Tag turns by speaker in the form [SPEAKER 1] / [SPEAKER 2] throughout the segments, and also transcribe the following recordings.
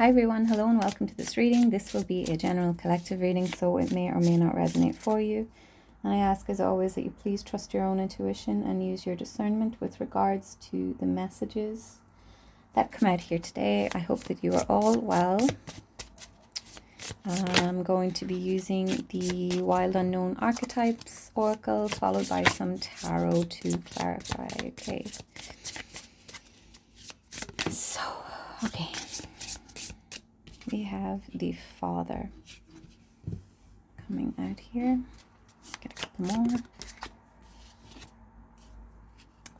[SPEAKER 1] Hi everyone, hello and welcome to this reading. This will be a general collective reading, so it may or may not resonate for you. And I ask as always that you please trust your own intuition and use your discernment with regards to the messages that come out here today. I hope that you are all well. I'm going to be using the Wild Unknown Archetypes Oracle followed by some tarot to clarify. Okay. So, okay. We have the Father coming out here. Get a couple more.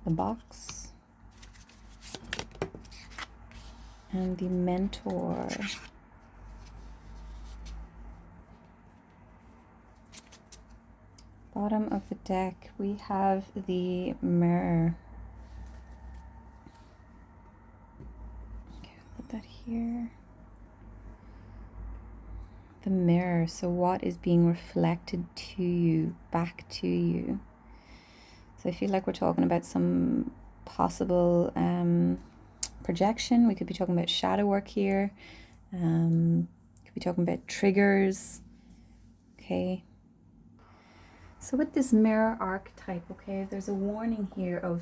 [SPEAKER 1] The Box. And the Mentor. Bottom of the deck, we have the Mirror. Okay, I'll put that here. The Mirror. So what is being reflected to you, back to you? So I feel like we're talking about some possible projection. We could be talking about shadow work here. Could be talking about triggers. Okay. So with this Mirror archetype, okay, there's a warning here of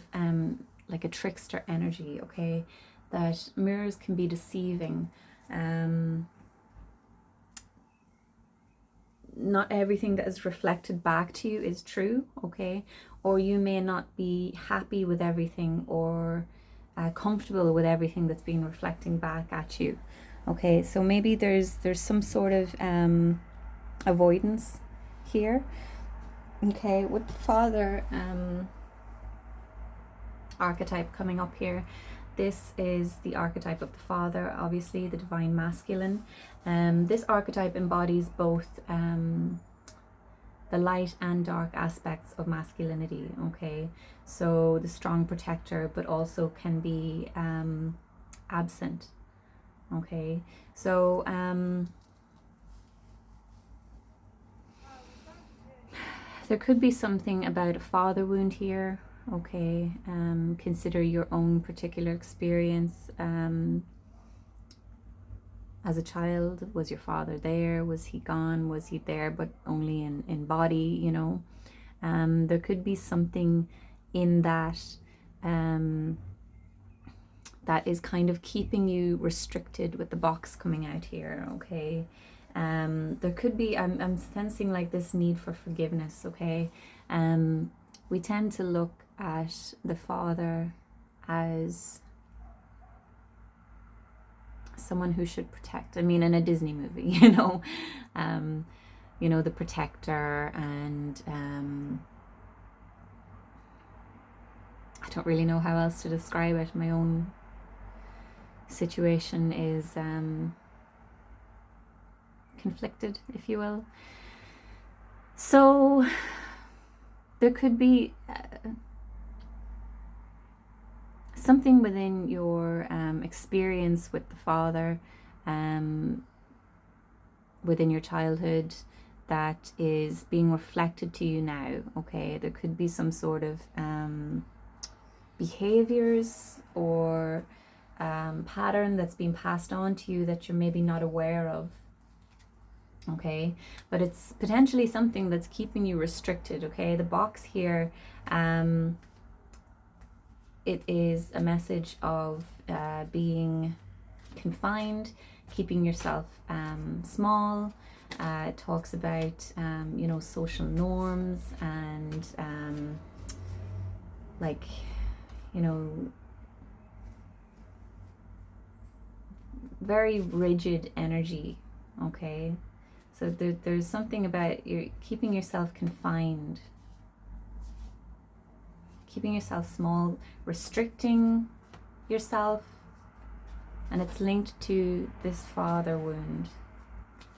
[SPEAKER 1] like a trickster energy, okay, that mirrors can be deceiving. Not everything that is reflected back to you is true, okay, or you may not be happy with everything or comfortable with everything that's being reflecting back at you, okay. So maybe there's some sort of avoidance here, okay, with the Father archetype coming up here. This is the archetype of the Father, obviously the divine masculine. This archetype embodies both the light and dark aspects of masculinity, okay? So the strong protector, but also can be absent, okay? So there could be something about a father wound here, okay? Consider your own particular experience. As a child, was your father there? Was he gone? Was he there but only in body, you know? There could be something in that that is kind of keeping you restricted with the Box coming out here, okay? There could be, I'm sensing like this need for forgiveness, okay? We tend to look at the Father as someone who should protect. I mean, in a Disney movie, you know, the protector, and I don't really know how else to describe it. My own situation is conflicted, if you will. So there could be something within your experience with the Father, within your childhood, that is being reflected to you now, okay? There could be some sort of behaviors or pattern that's been passed on to you that you're maybe not aware of, okay? But it's potentially something that's keeping you restricted, okay? The Box here, it is a message of being confined, keeping yourself small. It talks about social norms and very rigid energy, okay? So there's something about you're keeping yourself confined, keeping yourself small, restricting yourself, and it's linked to this father wound.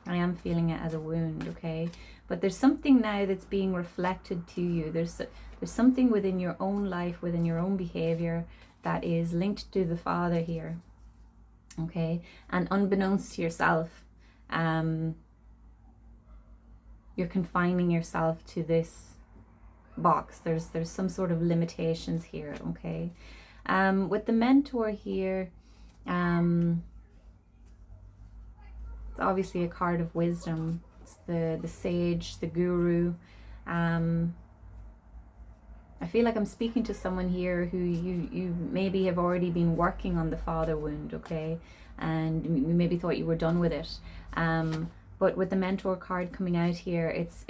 [SPEAKER 1] I am feeling it as a wound, okay? But there's something now that's being reflected to you. There's something within your own life, within your own behavior, that is linked to the Father here, okay? And unbeknownst to yourself, you're confining yourself to this box. There's some sort of limitations here, okay? With the Mentor here, obviously a card of wisdom. It's the sage, the guru. I feel like I'm speaking to someone here who you maybe have already been working on the father wound, okay? And you maybe thought you were done with it. But with the mentor card coming out here, it's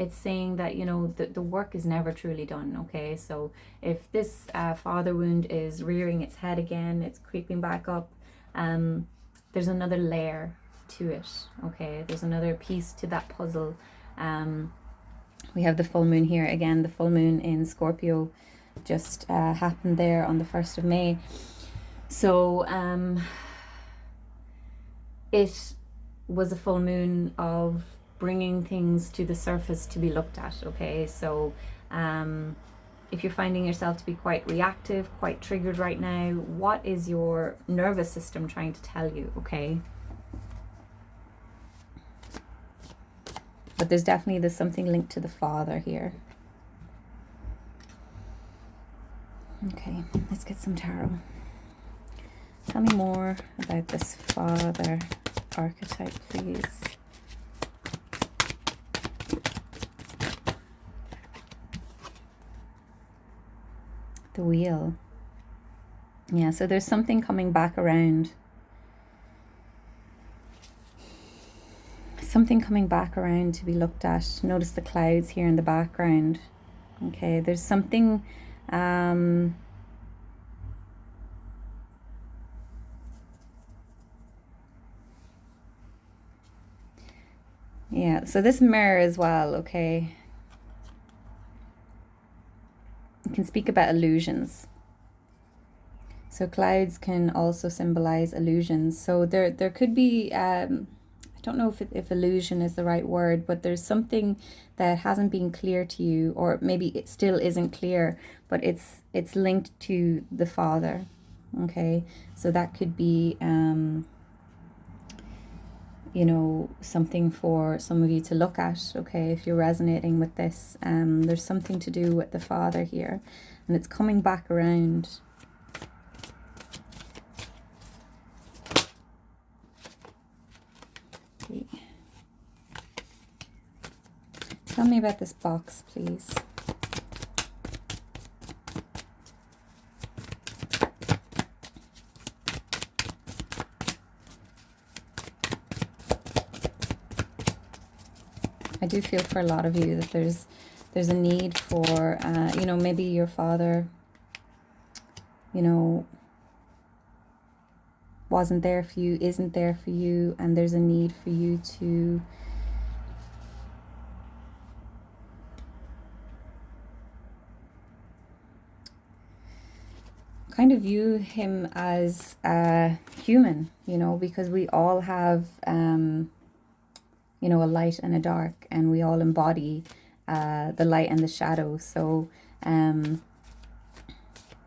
[SPEAKER 1] saying that, you know, the work is never truly done, okay? So if this father wound is rearing its head again, it's creeping back up, there's another layer to it, okay? There's another piece to that puzzle. We have the full moon here again. The full moon in Scorpio just happened there on the 1st of May. So it was a full moon of bringing things to the surface to be looked at, okay? So if you're finding yourself to be quite reactive, quite triggered right now, what is your nervous system trying to tell you, okay? But there's something linked to the father here. Okay, let's get some tarot. Tell me more about this father archetype, please. The wheel. Yeah, so there's something coming back around. Something coming back around to be looked at. Notice the clouds here in the background. Okay, there's something yeah, so this mirror as well, okay. It can speak about illusions. So clouds can also symbolize illusions. So there could be I don't know if illusion is the right word, but there's something that hasn't been clear to you, or maybe it still isn't clear, but it's linked to the father, okay? So that could be, you know, something for some of you to look at, okay, if you're resonating with this. There's something to do with the father here, and it's coming back around. Tell me about this box, please. I do feel for a lot of you that there's a need for, you know, maybe your father, you know, wasn't there for you, isn't there for you, and there's a need for you to kind of view him as human, you know, because we all have, you know, a light and a dark, and we all embody the light and the shadow. So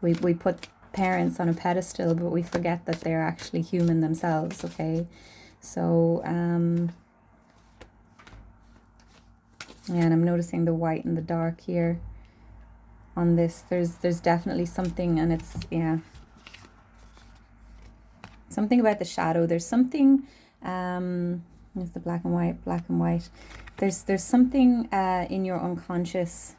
[SPEAKER 1] we put parents on a pedestal, but we forget that they're actually human themselves, okay? So, yeah, and I'm noticing the white and the dark here on this. There's definitely something, and it's, yeah, something about the shadow. There's something, it's the black and white. There's something in your unconscious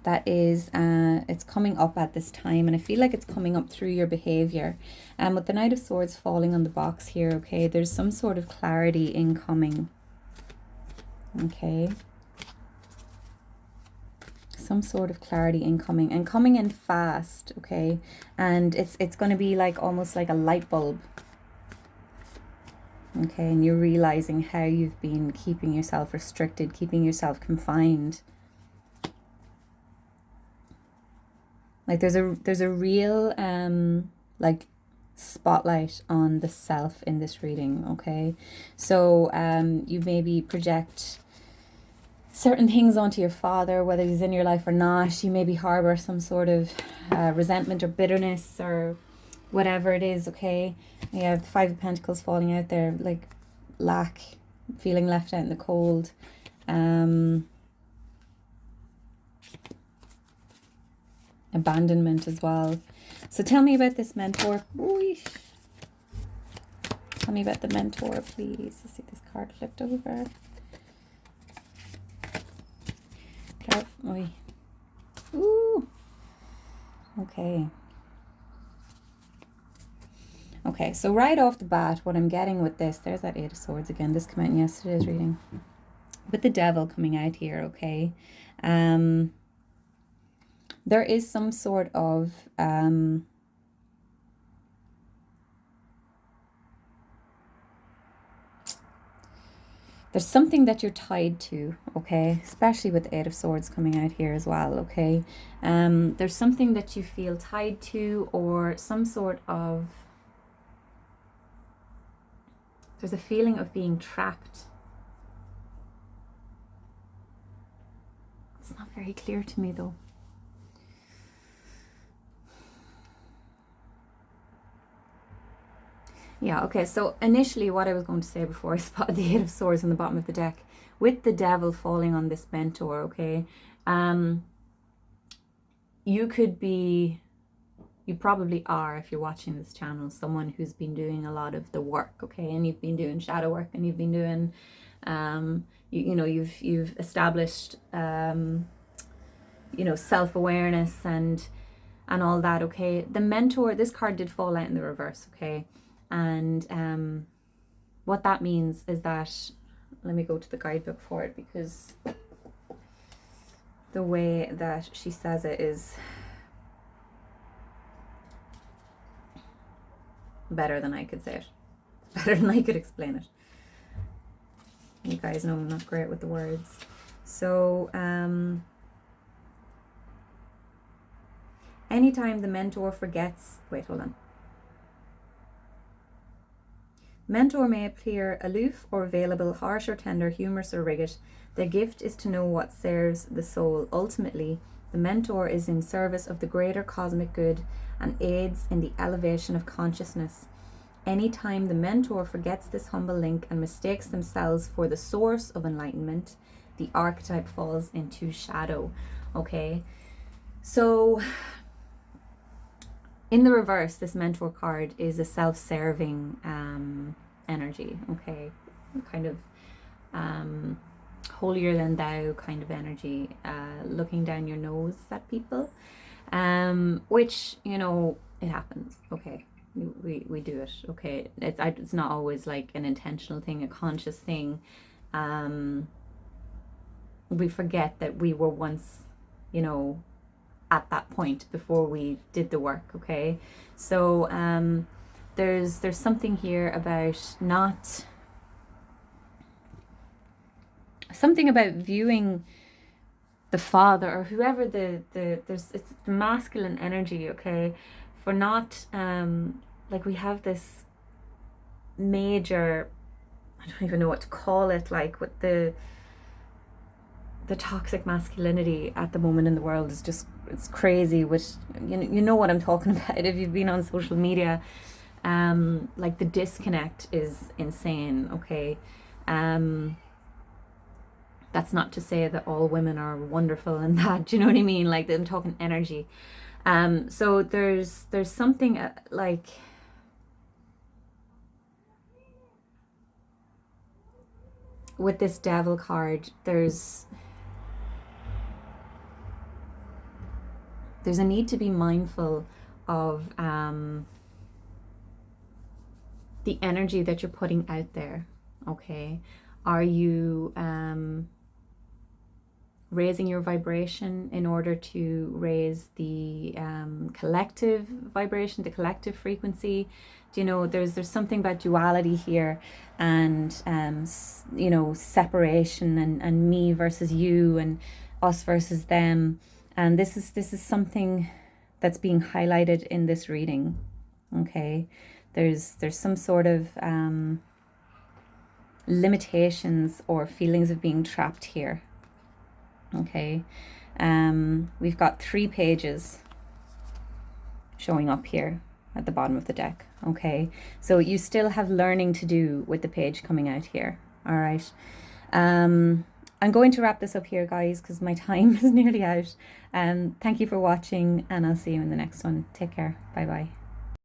[SPEAKER 1] that is, it's coming up at this time, and I feel like it's coming up through your behavior. And with the Knight of Swords falling on the box here, okay, there's some sort of clarity incoming. Okay. Some sort of clarity incoming, and coming in fast, okay? And it's going to be like almost like a light bulb. Okay, and you're realizing how you've been keeping yourself restricted, keeping yourself confined. Like there's a real like spotlight on the self in this reading, okay? So you maybe project certain things onto your father, whether he's in your life or not. You maybe harbor some sort of resentment or bitterness or whatever it is, okay? You have the Five of Pentacles falling out there, like lack, feeling left out in the cold. Abandonment as well. So tell me about this mentor. Ooh. Tell me about the mentor, please. Let's see this card flipped over. Ooh. Okay. Okay, so right off the bat, what I'm getting with this, there's that Eight of Swords again. This came out in yesterday's reading. With the Devil coming out here, okay? There is some sort of there's something that you're tied to, okay? Especially with the Eight of Swords coming out here as well, okay? There's something that you feel tied to, or some sort of, there's a feeling of being trapped. It's not very clear to me though. Yeah, okay, so initially what I was going to say before I spotted the Eight of Swords on the bottom of the deck, with the Devil falling on this mentor, okay, you could be, you probably are, if you're watching this channel, someone who's been doing a lot of the work, okay, and you've been doing shadow work, and you've been doing, you've established, self-awareness and all that, okay. The mentor, this card did fall out in the reverse, okay. And what that means is that, let me go to the guidebook for it, because the way that she says it is better than I could say it, better than I could explain it. You guys know I'm not great with the words. So anytime the mentor forgets, wait, hold on. Mentor may appear aloof or available, harsh or tender, humorous or rigid. Their gift is to know what serves the soul. Ultimately, the mentor is in service of the greater cosmic good and aids in the elevation of consciousness. Anytime the mentor forgets this humble link and mistakes themselves for the source of enlightenment, the archetype falls into shadow. Okay, so in the reverse, this mentor card is a self-serving energy, okay, kind of holier than thou kind of energy, looking down your nose at people, which, it happens, okay. We do it, okay. It's not always like an intentional thing, a conscious thing. We forget that we were once, at that point before we did the work, okay. So there's something here about something about viewing the father or whoever it's the masculine energy, okay, for not like we have this major, I don't even know what to call it, like with the toxic masculinity at the moment in the world is just, it's crazy. With you know what I'm talking about if you've been on social media. Like the disconnect is insane, okay. That's not to say that all women are wonderful and that, do you know what I mean? Like, I'm talking energy. So there's something like, with this Devil card, there's a need to be mindful of the energy that you're putting out there, okay. Are you raising your vibration in order to raise the collective vibration, the collective frequency? There's something about duality here, and separation, and me versus you, and us versus them. And this is something that's being highlighted in this reading, okay. There's some sort of limitations or feelings of being trapped here, okay. We've got 3 pages showing up here at the bottom of the deck, okay. So you still have learning to do with the page coming out here, all right. I'm going to wrap this up here, guys, because my time is nearly out. Thank you for watching, and I'll see you in the next one. Take care. Bye bye.